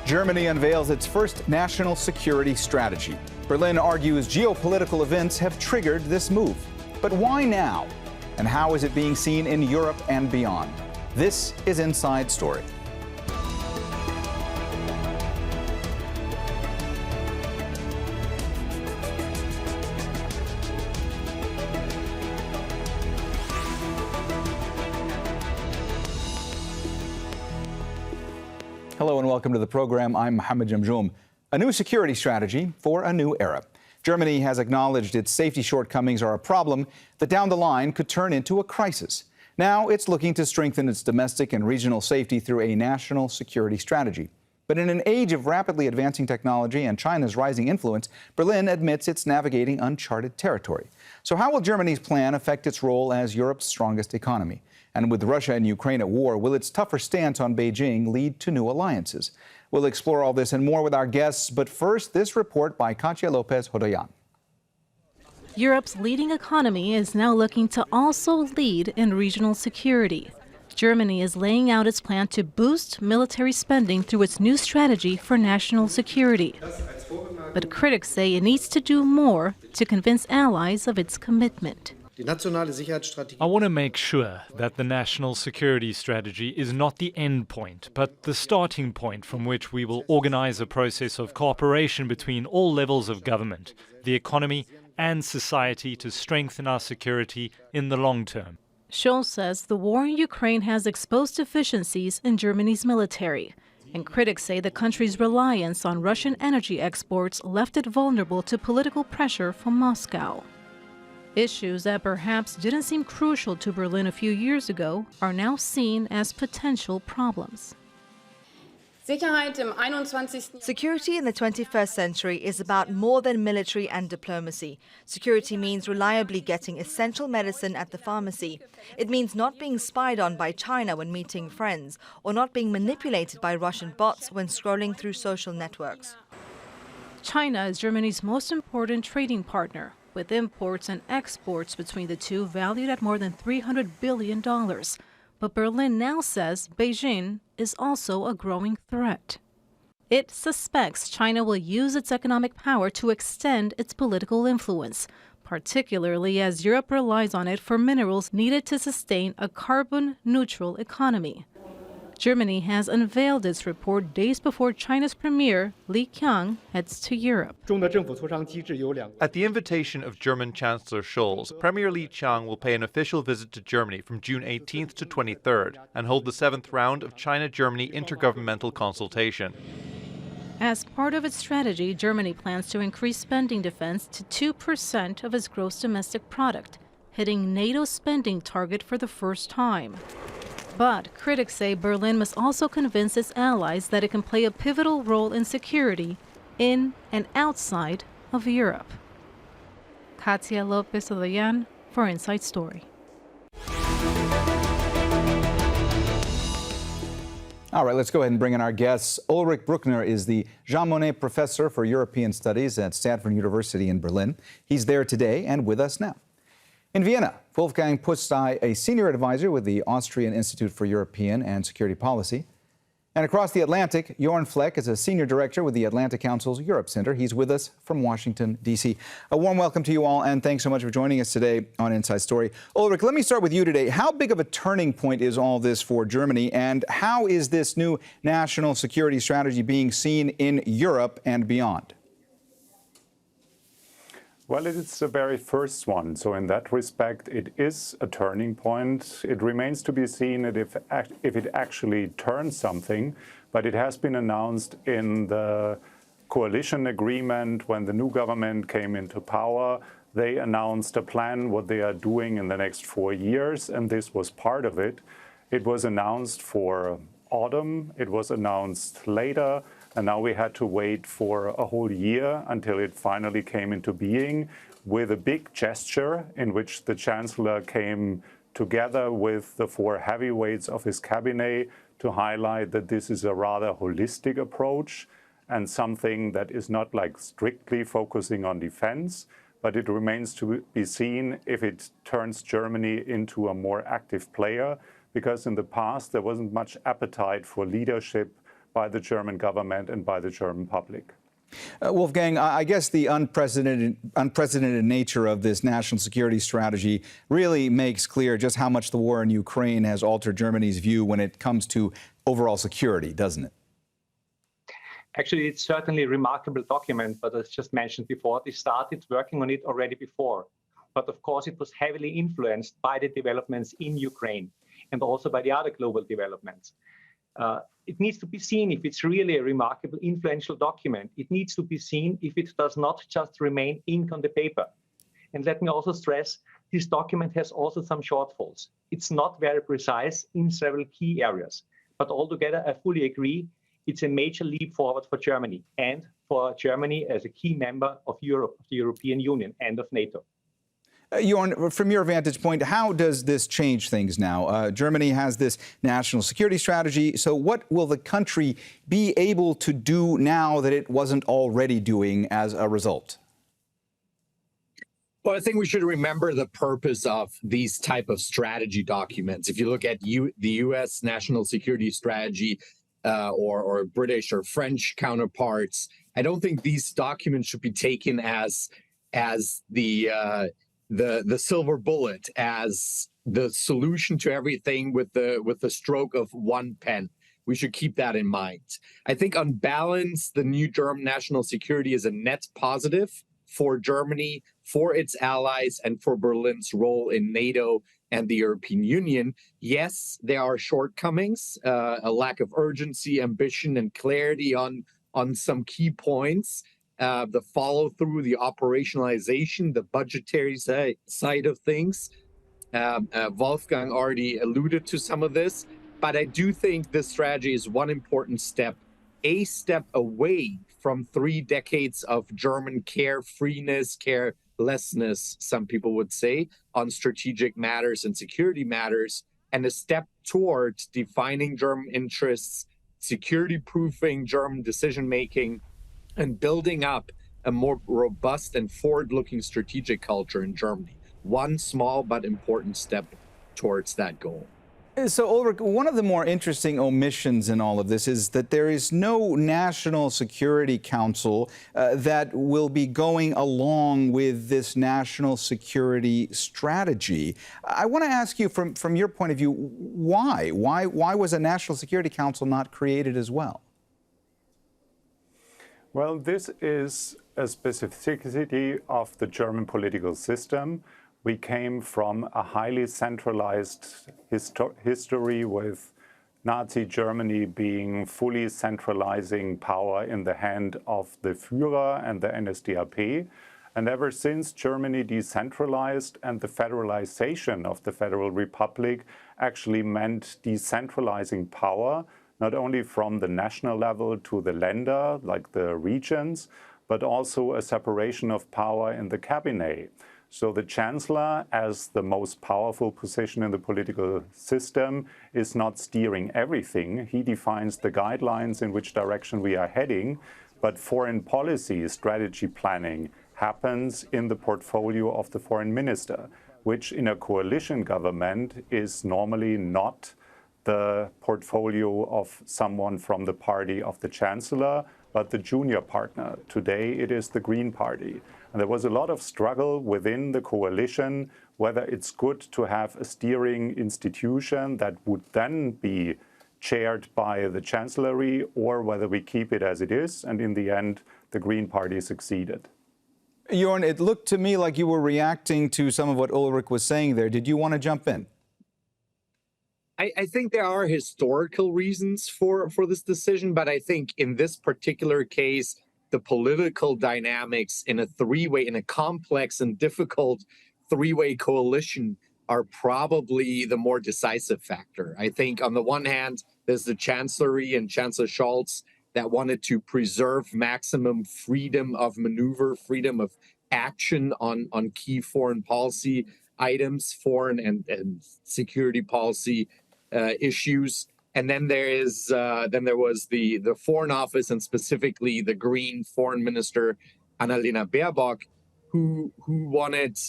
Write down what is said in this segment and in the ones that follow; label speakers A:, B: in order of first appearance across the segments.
A: Germany unveils its first national security strategy. Berlin argues geopolitical events have triggered this move. But why now? And how is it being seen in Europe and beyond? This is Inside Story. Hello and welcome to the program. I'm Mohammed Jamjoom. A new security strategy for a new era. Germany has acknowledged its safety shortcomings are a problem that down the line could turn into a crisis. Now it's looking to strengthen its domestic and regional safety through a national security strategy. But in an age of rapidly advancing technology and China's rising influence, Berlin admits it's navigating uncharted territory. So how will Germany's plan affect its role as Europe's strongest economy? And with Russia and Ukraine at war, will its tougher stance on Beijing lead to new alliances? We'll explore all this and more with our guests, but first, this report by Katia Lopez-Hodoyan.
B: Europe's leading economy is now looking to also lead in regional security. Germany is laying out its plan to boost military spending through its new strategy for national security. But critics say it needs to do more to convince allies of its commitment.
C: I want to make sure that the national security strategy is not the end point, but the starting point from which we will organize a process of cooperation between all levels of government, the economy and society to strengthen our security in the long term.
B: Scholz says the war in Ukraine has exposed deficiencies in Germany's military, and critics say the country's reliance on Russian energy exports left it vulnerable to political pressure from Moscow. Issues that perhaps didn't seem crucial to Berlin a few years ago are now seen as potential problems.
D: Security in the 21st century is about more than military and diplomacy. Security means reliably getting essential medicine at the pharmacy. It means not being spied on by China when meeting friends, or not being manipulated by Russian bots when scrolling through social networks.
B: China is Germany's most important trading partner, with imports and exports between the two valued at more than $300 billion. But Berlin now says Beijing is also a growing threat. It suspects China will use its economic power to extend its political influence, particularly as Europe relies on it for minerals needed to sustain a carbon-neutral economy. Germany has unveiled its report days before China's Premier Li Qiang heads to Europe.
E: At the invitation of German Chancellor Scholz, Premier Li Qiang will pay an official visit to Germany from June 18th to 23rd and hold the 7th round of China-Germany intergovernmental consultation.
B: As part of its strategy, Germany plans to increase spending defense to 2% of its gross domestic product, hitting NATO's spending target for the first time. But critics say Berlin must also convince its allies that it can play a pivotal role in security in and outside of Europe. Katia Lopez-Hodoyan for Inside Story.
A: All right, let's go ahead and bring in our guests. Ulrich Brueckner is the Jean Monnet Professor for European Studies at Stanford University in Berlin. He's there today and with us now. In Vienna, Wolfgang Pusztai, a senior advisor with the Austrian Institute for European and Security Policy. And across the Atlantic, Jorn Fleck is a senior director with the Atlantic Council's Europe Center. He's with us from Washington, D.C. A warm welcome to you all, and thanks so much for joining us today on Inside Story. Ulrich, let me start with you today. How big of a turning point is all this for Germany, and how is this new national security strategy being seen in Europe and beyond?
F: Well, it's the very first one. So in that respect, it is a turning point. It remains to be seen if it actually turns something. But it has been announced in the coalition agreement when the new government came into power. They announced a plan, what they are doing in the next 4 years, and this was part of it. It was announced for autumn. It was announced later. And now we had to wait for a whole year until it finally came into being with a big gesture in which the Chancellor came together with the 4 heavyweights of his cabinet to highlight that this is a rather holistic approach and something that is not like strictly focusing on defense, but it remains to be seen if it turns Germany into a more active player, because in the past there wasn't much appetite for leadership by the German government and by the German public.
A: Wolfgang, I guess the unprecedented nature of this national security strategy really makes clear just how much the war in Ukraine has altered Germany's view when it comes to overall security, doesn't it?
G: Actually, it's certainly a remarkable document, but as just mentioned before, they started working on it already before. But of course, it was heavily influenced by the developments in Ukraine and also by the other global developments. It needs to be seen if it's really a remarkable, influential document. It needs to be seen if it does not just remain ink on the paper. And let me also stress, this document has also some shortfalls. It's not very precise in several key areas. But altogether, I fully agree, it's a major leap forward for Germany and for Germany as a key member of Europe, of the European Union and of NATO.
A: Jorn, from your vantage point, how does this change things now? Germany has this national security strategy. So what will the country be able to do now that it wasn't already doing as a result?
H: Well, I think we should remember the purpose of these type of strategy documents. If you look at the U.S. national security strategy or British or French counterparts, I don't think these documents should be taken as the silver bullet, as the solution to everything with the stroke of one pen. We should keep that in mind. I think on balance, the new German national security is a net positive for Germany, for its allies, and for Berlin's role in NATO and the European Union. Yes, there are shortcomings, a lack of urgency, ambition, and clarity on some key points. The follow-through, the operationalization, the budgetary side of things. Wolfgang already alluded to some of this, but I do think this strategy is one important step, a step away from 3 decades of German carefreeness, carelessness, some people would say, on strategic matters and security matters, and a step towards defining German interests, security-proofing German decision-making, and building up a more robust and forward-looking strategic culture in Germany. One small but important step towards that goal.
A: So, Ulrich, one of the more interesting omissions in all of this is that there is no National Security Council that will be going along with this national security strategy. I want to ask you, from your point of view, why? Why was a National Security Council not created as well?
F: Well, this is a specificity of the German political system. We came from a highly centralized history with Nazi Germany being fully centralizing power in the hand of the Führer and the NSDAP. And ever since Germany decentralized and the federalization of the Federal Republic actually meant decentralizing power, not only from the national level to the Länder, like the regions, but also a separation of power in the cabinet. So the Chancellor, as the most powerful position in the political system, is not steering everything. He defines the guidelines in which direction we are heading, but foreign policy, strategy planning happens in the portfolio of the foreign minister, which in a coalition government is normally not the portfolio of someone from the party of the Chancellor, but the junior partner. Today it is the Green Party. And there was a lot of struggle within the coalition, whether it's good to have a steering institution that would then be chaired by the Chancellery, or whether we keep it as it is. And in the end, the Green Party succeeded.
A: Jorn, it looked to me like you were reacting to some of what Ulrich was saying there. Did you want to jump in?
H: I think there are historical reasons for this decision, but I think in this particular case, the political dynamics in a complex and difficult three-way coalition are probably the more decisive factor. I think on the one hand, there's the Chancellery and Chancellor Scholz that wanted to preserve maximum freedom of maneuver, freedom of action on key foreign policy items, foreign and security policy issues. And then there was the Foreign Office, and specifically the Green Foreign Minister Annalena Baerbock, who wanted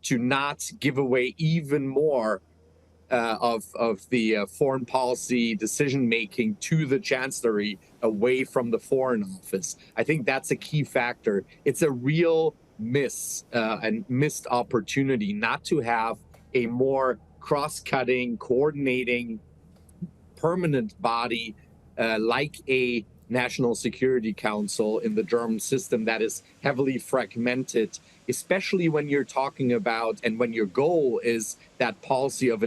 H: to not give away even more of the foreign policy decision-making to the chancellery away from the Foreign Office. I think that's a key factor. It's a real and missed opportunity not to have a more cross-cutting, coordinating, permanent body like a National Security Council in the German system that is heavily fragmented, especially when you're talking about and when your goal is that policy of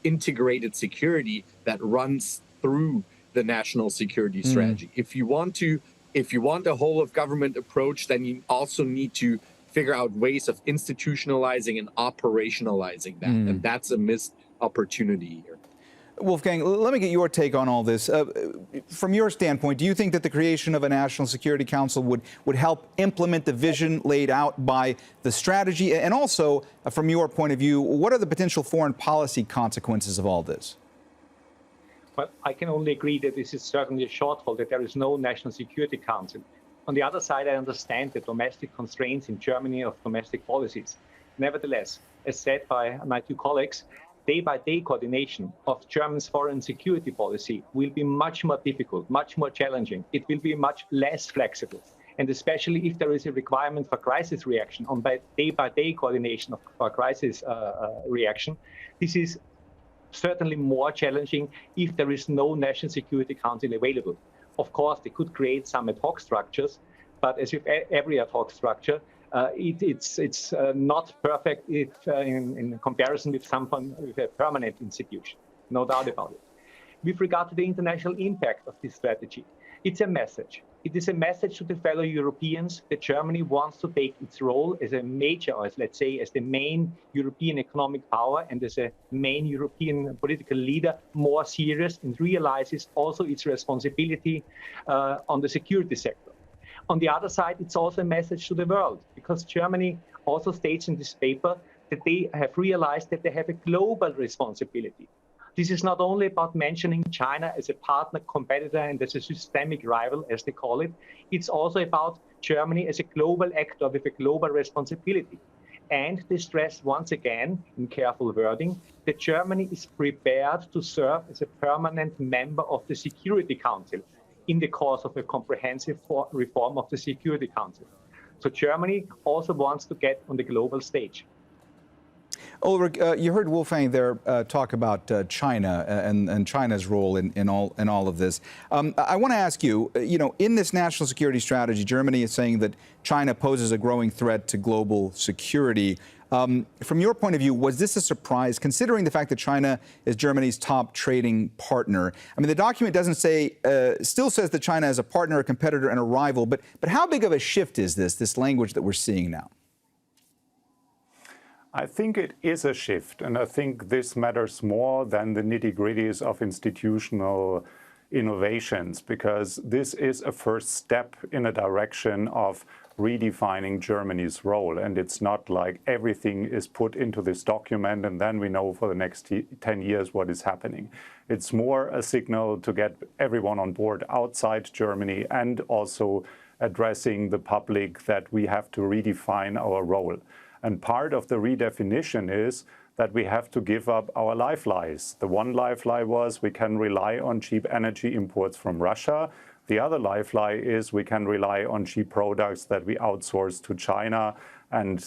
H: integrated security that runs through the national security strategy. If you want a whole of government approach, then you also need to figure out ways of institutionalizing and operationalizing that, and that's a missed opportunity here.
A: Wolfgang, let me get your take on all this. From your standpoint, do you think that the creation of a National Security Council would help implement the vision laid out by the strategy? And also, from your point of view, what are the potential foreign policy consequences of all this?
G: Well, I can only agree that this is certainly a shortfall, that there is no National Security Council. On the other side, I understand the domestic constraints in Germany of domestic policies. Nevertheless, as said by my two colleagues, day-by-day coordination of Germany's foreign security policy will be much more difficult, much more challenging. It will be much less flexible. And especially if there is a requirement for crisis reaction on day-by-day coordination of crisis reaction, this is certainly more challenging if there is no National Security Council available. Of course, they could create some ad hoc structures, but as with every ad hoc structure, it's not perfect if, in comparison with with a permanent institution, no doubt about it. With regard to the international impact of this strategy, it's a message. It is a message to the fellow Europeans that Germany wants to take its role as a major, or let's say, as the main European economic power and as a main European political leader more serious and realizes also its responsibility on the security sector. On the other side, it's also a message to the world, because Germany also states in this paper that they have realized that they have a global responsibility. This is not only about mentioning China as a partner, competitor, and as a systemic rival, as they call it. It's also about Germany as a global actor with a global responsibility. And they stress once again, in careful wording, that Germany is prepared to serve as a permanent member of the Security Council in the course of a comprehensive reform of the Security Council. So Germany also wants to get on the global stage.
A: Ulrich, you heard Wolfgang there talk about China and China's role in all of this. I want to ask you, in this national security strategy, Germany is saying that China poses a growing threat to global security. From your point of view, was this a surprise, considering the fact that China is Germany's top trading partner? I mean, the document doesn't say, still says that China is a partner, a competitor, and a rival, but how big of a shift is this language that we're seeing now?
F: I think it is a shift, and I think this matters more than the nitty-gritties of institutional innovations, because this is a first step in a direction of redefining Germany's role. And it's not like everything is put into this document and then we know for the next 10 years what is happening. It's more a signal to get everyone on board outside Germany and also addressing the public that we have to redefine our role. And part of the redefinition is that we have to give up our lifelines. The one lifeline was we can rely on cheap energy imports from Russia. The other lifeline is we can rely on cheap products that we outsource to China and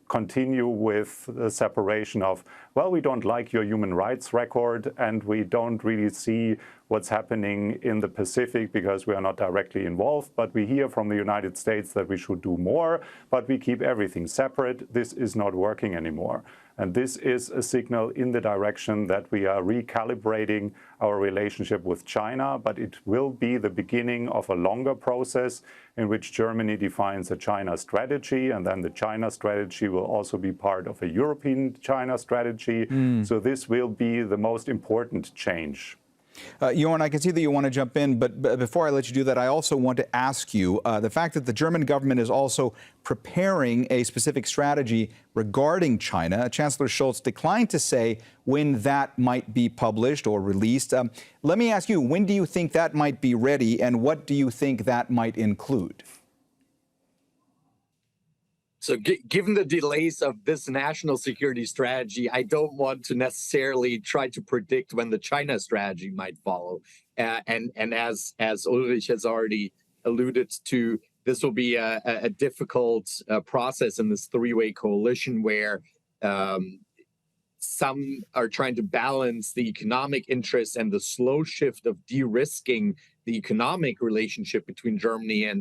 F: continue with the separation of, well, we don't like your human rights record and we don't really see what's happening in the Pacific because we are not directly involved, but we hear from the United States that we should do more, but we keep everything separate. This is not working anymore. And this is a signal in the direction that we are recalibrating our relationship with China, but it will be the beginning of a longer process in which Germany defines a China strategy, and then the China strategy will also be part of a European China strategy. So this will be the most important change.
A: Jorn, I can see that you want to jump in, but before I let you do that, I also want to ask you, the fact that the German government is also preparing a specific strategy regarding China. Chancellor Scholz declined to say when that might be published or released. Let me ask you, when do you think that might be ready, and what do you think that might include?
H: So given the delays of this national security strategy, I don't want to necessarily try to predict when the China strategy might follow. And as Ulrich has already alluded to, this will be a difficult process in this three-way coalition where some are trying to balance the economic interests and the slow shift of de-risking the economic relationship between Germany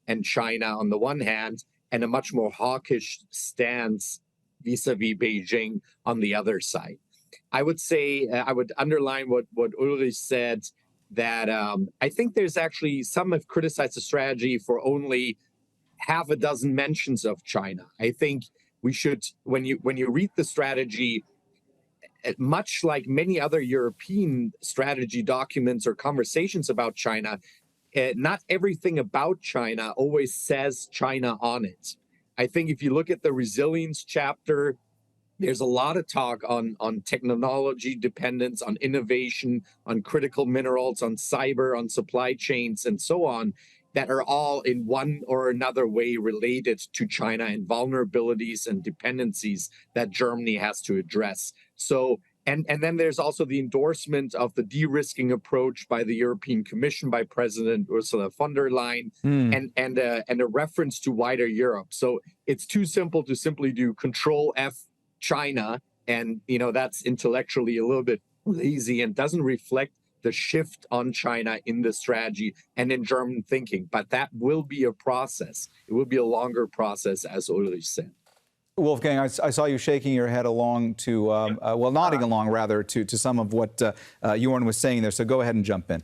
H: and China on the one hand, and a much more hawkish stance vis-a-vis Beijing on the other side. I would say, I would underline what Ulrich said, that I think there's actually, some have criticized the strategy for only half a dozen mentions of China. I think we should, when you read the strategy, much like many other European strategy documents or conversations about China, not everything about China always says China on it. I think if you look at the resilience chapter, there's a lot of talk on technology dependence, on innovation, on critical minerals, on cyber, on supply chains, and so on, that are all in one or another way related to China and vulnerabilities and dependencies that Germany has to address. So, and then there's also the endorsement of the de-risking approach by the European Commission, by President Ursula von der Leyen, and a reference to wider Europe. So it's too simple to simply do Control F China, and that's intellectually a little bit lazy and doesn't reflect the shift on China in the strategy and in German thinking. But that will be a process. It will be a longer process, as Ulrich said.
A: Wolfgang, I saw you shaking your head along to, well, nodding along, rather, to some of what Jorn was saying there. So go ahead and jump in.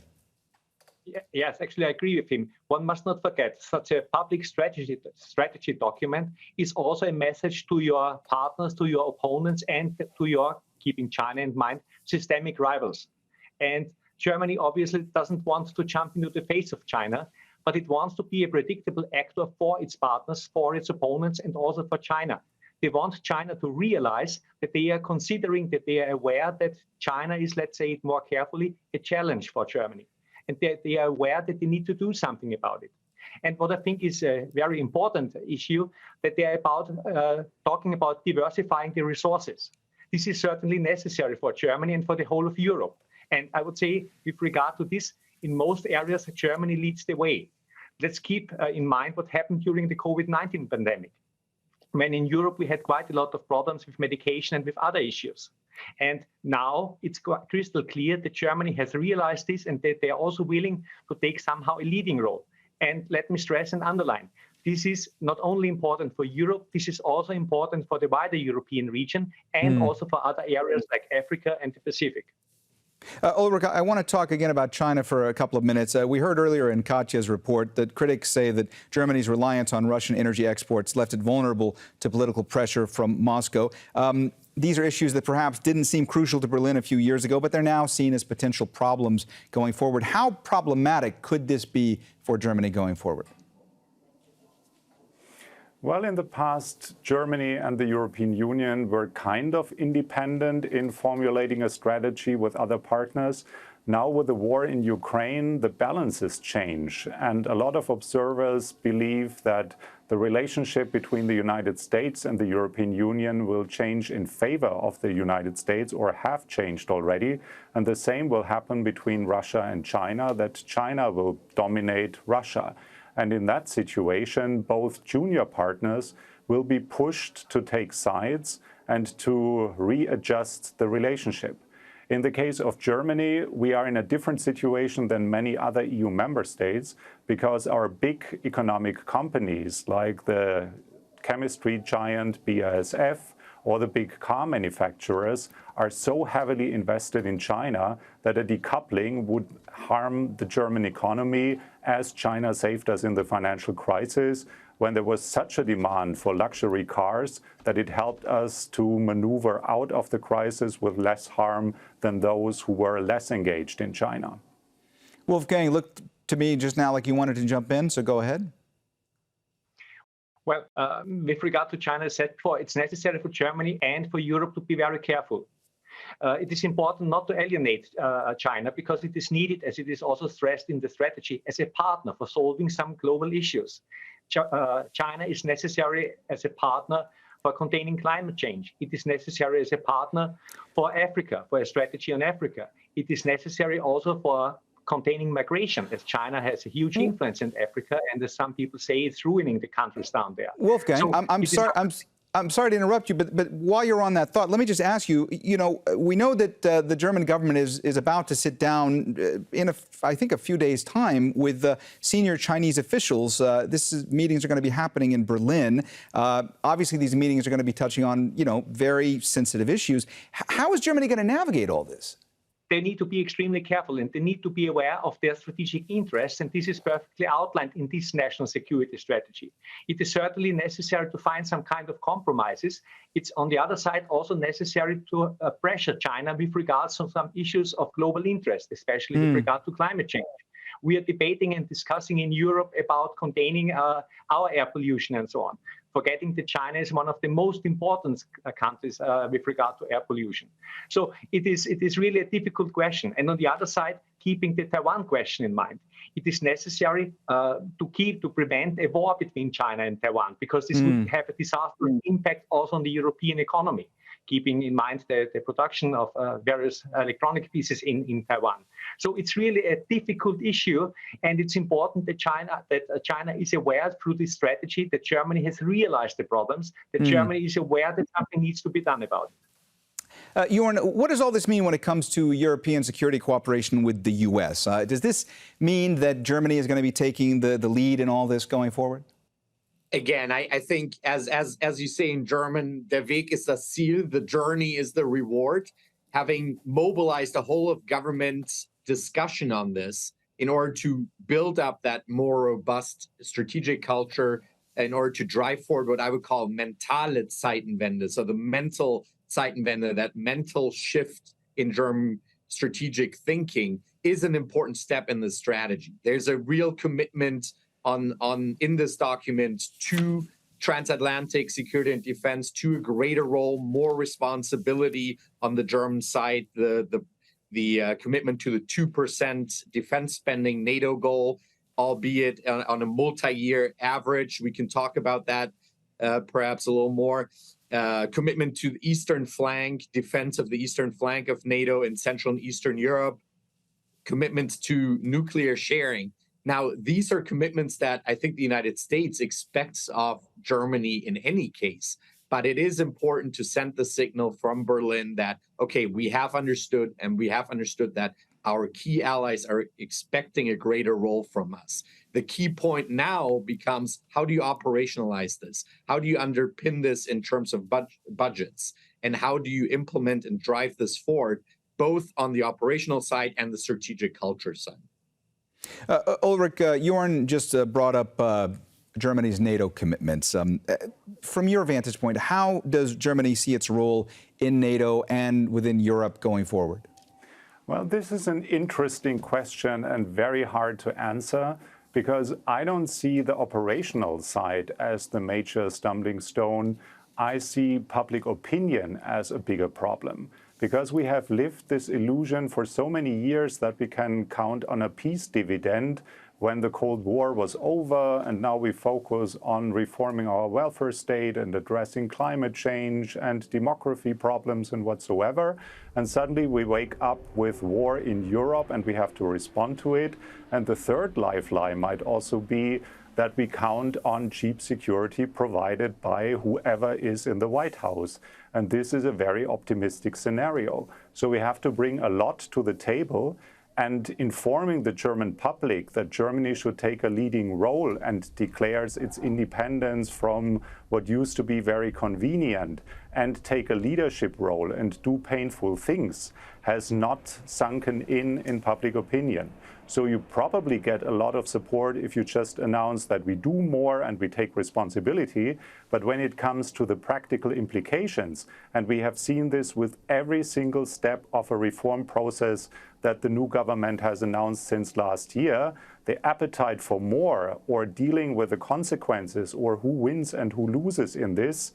G: Yes, actually, I agree with him. One must not forget, such a public strategy document is also a message to your partners, to your opponents, and to your, keeping China in mind, systemic rivals. And Germany obviously doesn't want to jump into the face of China, but it wants to be a predictable actor for its partners, for its opponents, and also for China. They want China to realize that they are considering, that they are aware that China is, let's say it more carefully, a challenge for Germany. And they are aware that they need to do something about it. And what I think is a very important issue, that they are about talking about diversifying the resources. This is certainly necessary for Germany and for the whole of Europe. And I would say, with regard to this, in most areas, Germany leads the way. Let's keep in mind what happened during the COVID-19 pandemic, when in Europe we had quite a lot of problems with medication and with other issues. And now it's crystal clear that Germany has realized this, and that they are also willing to take somehow a leading role. And let me stress and underline, this is not only important for Europe, this is also important for the wider European region, and also for other areas like Africa and the Pacific.
A: Ulrich, I want to talk again about China for a couple of minutes. We heard earlier in Katja's report that critics say that Germany's reliance on Russian energy exports left it vulnerable to political pressure from Moscow. These are issues that perhaps didn't seem crucial to Berlin a few years ago, but they're now seen as potential problems going forward. How problematic could this be for Germany going forward?
F: Well, in the past, Germany and the European Union were kind of independent in formulating a strategy with other partners. Now, with the war in Ukraine, the balances change. And a lot of observers believe that the relationship between the United States and the European Union will change in favor of the United States, or have changed already. And the same will happen between Russia and China, that China will dominate Russia. And in that situation, both junior partners will be pushed to take sides and to readjust the relationship. In the case of Germany, we are in a different situation than many other EU member states, because our big economic companies like the chemistry giant BASF or the big car manufacturers are so heavily invested in China that a decoupling would harm the German economy, as China saved us in the financial crisis, when there was such a demand for luxury cars that it helped us to maneuver out of the crisis with less harm than those who were less engaged in China.
A: Wolfgang, looked to me just now like you wanted to jump in, so go ahead.
G: Well, with regard to China, as said before, it's necessary for Germany and for Europe to be very careful. It is important not to alienate China, because it is needed, as it is also stressed in the strategy, as a partner for solving some global issues. China is necessary as a partner for containing climate change. It is necessary as a partner for Africa, for a strategy on Africa. It is necessary also for containing migration, as China has a huge influence in Africa, and as some people say, it's ruining the countries down there.
A: Wolfgang, so I'm sorry to interrupt you, but while you're on that thought, let me just ask you, we know that the German government is about to sit down in, I think, a few days' time with senior Chinese officials. Meetings are going to be happening in Berlin. Obviously, these meetings are going to be touching on, very sensitive issues. How is Germany going to navigate all this?
G: They need to be extremely careful, and they need to be aware of their strategic interests, and this is perfectly outlined in this national security strategy. It is certainly necessary to find some kind of compromises. It's, on the other side, also necessary to pressure China with regards to some issues of global interest, especially with regard to climate change. We are debating and discussing in Europe about containing our air pollution and so on, forgetting that China is one of the most important countries with regard to air pollution. So it is really a difficult question. And on the other side, keeping the Taiwan question in mind, it is necessary to prevent a war between China and Taiwan, because this would have a disastrous impact also on the European economy, keeping in mind the production of various electronic pieces in Taiwan. So it's really a difficult issue, and it's important that China is aware through this strategy that Germany has realized the problems, that Germany is aware that something needs to be done about it.
A: Jorn, what does all this mean when it comes to European security cooperation with the U.S.? Does this mean that Germany is going to be taking the lead in all this going forward?
H: Again, I think, as you say in German, der Weg ist das Ziel, the journey is the reward. Having mobilized a whole of government discussion on this in order to build up that more robust strategic culture, in order to drive forward what I would call mentale Zeitenwende, so the mental Zeitenwende, that mental shift in German strategic thinking, is an important step in the strategy. There's a real commitment in this document to transatlantic security and defense, to a greater role, more responsibility on the German side, the commitment to the 2% defense spending NATO goal, albeit on a multi-year average. We can talk about that perhaps a little more. Commitment to the eastern flank, defense of the eastern flank of NATO in Central and Eastern Europe, commitments to nuclear sharing. Now, these are commitments that I think the United States expects of Germany in any case. But it is important to send the signal from Berlin that, okay, we have understood, and we have understood that our key allies are expecting a greater role from us. The key point now becomes, how do you operationalize this? How do you underpin this in terms of budgets? And how do you implement and drive this forward, both on the operational side and the strategic culture side?
A: Ulrich, Jorn just brought up Germany's NATO commitments. From your vantage point, how does Germany see its role in NATO and within Europe going forward?
F: Well, this is an interesting question and very hard to answer, because I don't see the operational side as the major stumbling stone. I see public opinion as a bigger problem, because we have lived this illusion for so many years that we can count on a peace dividend when the Cold War was over, and now we focus on reforming our welfare state and addressing climate change and demography problems and whatsoever. And suddenly we wake up with war in Europe and we have to respond to it. And the third lifeline might also be that we count on cheap security provided by whoever is in the White House. And this is a very optimistic scenario. So we have to bring a lot to the table, and informing the German public that Germany should take a leading role and declares its independence from what used to be very convenient and take a leadership role and do painful things has not sunken in public opinion. So you probably get a lot of support if you just announce that we do more and we take responsibility. But when it comes to the practical implications, and we have seen this with every single step of a reform process that the new government has announced since last year, the appetite for more or dealing with the consequences or who wins and who loses in this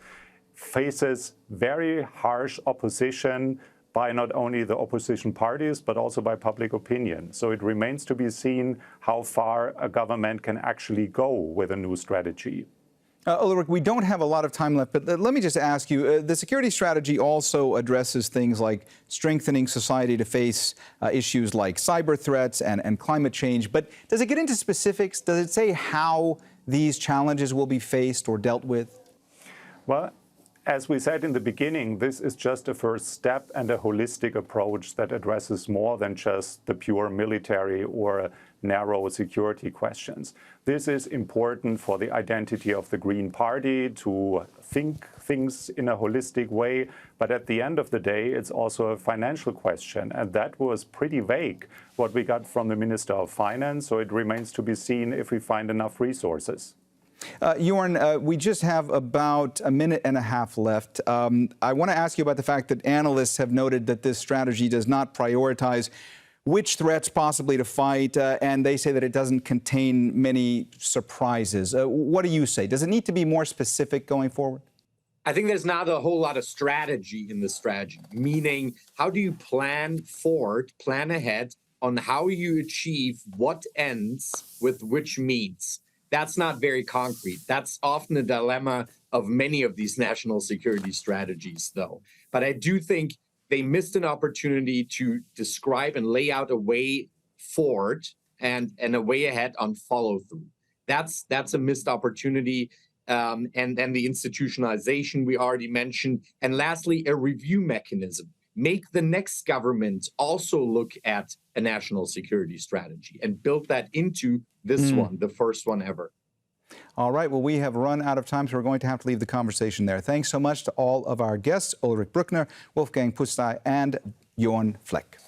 F: faces very harsh opposition by not only the opposition parties, but also by public opinion. So it remains to be seen how far a government can actually go with a new strategy.
A: Ulrich, we don't have a lot of time left, but let me just ask you, the security strategy also addresses things like strengthening society to face issues like cyber threats and climate change. But does it get into specifics? Does it say how these challenges will be faced or dealt with?
F: Well, as we said in the beginning, this is just a first step and a holistic approach that addresses more than just the pure military or narrow security questions. This is important for the identity of the Green Party to think things in a holistic way, but at the end of the day, it's also a financial question, and that was pretty vague, what we got from the Minister of Finance, so it remains to be seen if we find enough resources.
A: Jorn, we just have about a minute and a half left. I want to ask you about the fact that analysts have noted that this strategy does not prioritize which threats possibly to fight, and they say that it doesn't contain many surprises. What do you say? Does it need to be more specific going forward?
H: I think there's not a whole lot of strategy in the strategy, meaning how do you plan forward, plan ahead on how you achieve what ends with which means. That's not very concrete. That's often a dilemma of many of these national security strategies, though. But I do think they missed an opportunity to describe and lay out a way forward and a way ahead on follow-through. That's a missed opportunity. And the institutionalization we already mentioned. And lastly, a review mechanism. Make the next government also look at a national security strategy and build that into this one, the first one ever.
A: All right. Well, we have run out of time, so we're going to have to leave the conversation there. Thanks so much to all of our guests, Ulrich Brueckner, Wolfgang Pusztai, and Jorn Fleck.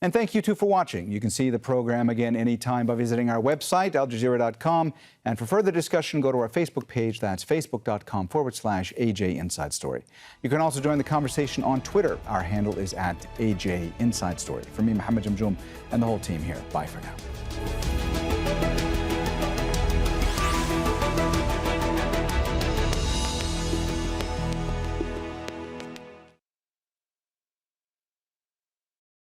A: And thank you, too, for watching. You can see the program again anytime by visiting our website, aljazeera.com. And for further discussion, go to our Facebook page. That's facebook.com/AJ Inside Story. You can also join the conversation on Twitter. Our handle is @AJ Inside Story. For me, Mohammed Jamjoom, and the whole team here, bye for now.